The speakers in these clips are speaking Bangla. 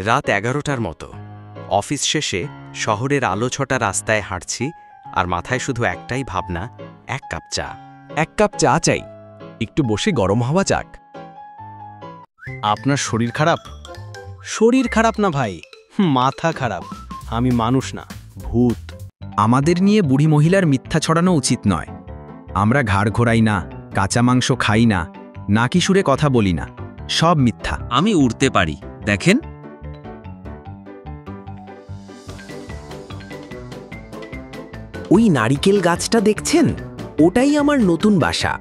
রাত 11টার মতো অফিস শেষে শহরের আলো ছটা রাস্তায় হাঁটছি, আর মাথায় শুধু একটাই ভাবনা, এক কাপ চা। এক কাপ চা চাই, একটু বসে গরম হাওয়া যাক। আপনার শরীর খারাপ? শরীর খারাপ না ভাই, মাথা খারাপ। আমি মানুষ না, ভূত। আমাদের নিয়ে বুড়ি মহিলার মিথ্যা ছড়ানো উচিত নয়। আমরা ঘাড় ঘোরাই না, কাঁচা মাংস খাই না, নাকি সুরে কথা বলি না, সব মিথ্যা। আমি উড়তে পারি, দেখেন। ওই নারিকেল গাছটা দেখছেন? ওটাই আমার নতুন বাসা।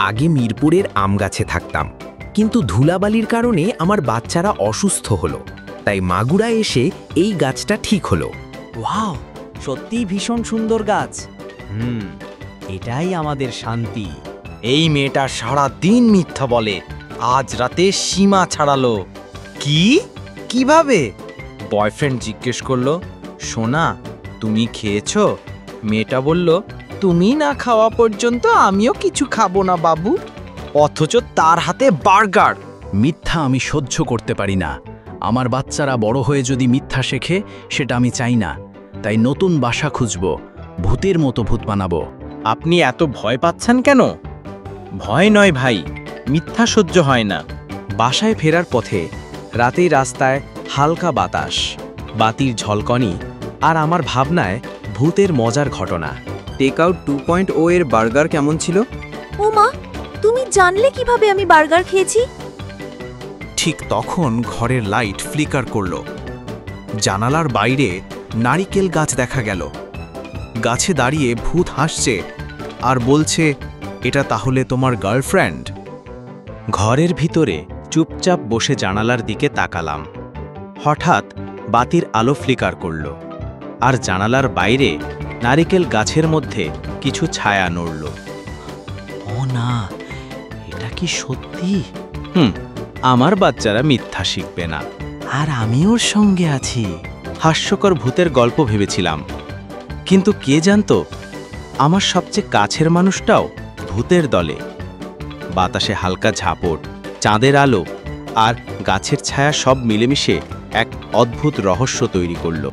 আগে মিরপুরের আম গাছে থাকতাম, কিন্তু ধুলাবালির কারণে আমার বাচ্চারা অসুস্থ হলো, তাই মাগুরা এসে এই গাছটা ঠিক হলো। ওয়াও, সত্যিই ভীষণ সুন্দর গাছ। এটাই আমাদের শান্তি। এই মেয়েটা সারা দিন মিথ্যা বলে, আজ রাতে সীমা ছাড়ালো। কি? কিভাবে? বয়ফ্রেন্ড জিজ্ঞেস করলো, সোনা তুমি খেয়েছো? মেয়েটা বলল, তুমি না খাওয়া পর্যন্ত আমিও কিছু খাবো না বাবু। অথচ তার হাতে বার্গার। মিথ্যা আমি সহ্য করতে পারি না। আমার বাচ্চারা বড় হয়ে যদি মিথ্যা শেখে, সেটা আমি চাই না। তাই নতুন বাসা খুঁজব, ভূতের মতো ভূত বানাবো। আপনি এত ভয় পাচ্ছেন কেন? ভয় নয় ভাই, মিথ্যা সহ্য হয় না। বাসায় ফেরার পথে রাতেই রাস্তায় হালকা বাতাস, বাতির ঝলকনি, আর আমার ভাবনায় ভূতের মজার ঘটনা। টেক আউট 2.0 এর বার্গার কেমন ছিল? ও মা, তুমি জানলে কিভাবে আমি বার্গার খেয়েছি? ঠিক তখন ঘরের লাইট ফ্লিকার করল। জানালার বাইরে নারিকেল গাছ দেখা গেল। গাছে দাঁড়িয়ে ভূত হাসছে আর বলছে, এটা তাহলে তোমার গার্লফ্রেন্ড? ঘরের ভিতরে চুপচাপ বসে জানালার দিকে তাকালাম। হঠাৎ বাতির আলো ফ্লিকার করল, আর জানালার বাইরে নারিকেল গাছের মধ্যে কিছু ছায়া নড়ল। ও না, এটা কি সত্যি? আমার বাচ্চারা মিথ্যা শিখবে না, আর আমি ওর সঙ্গে আছি। হাস্যকর ভূতের গল্প ভেবেছিলাম, কিন্তু কে জানতো আমার সবচেয়ে কাছের মানুষটাও ভূতের দলে। বাতাসে হালকা ঝাপট, চাঁদের আলো আর গাছের ছায়া সব মিলেমিশে এক অদ্ভুত রহস্য তৈরি করল।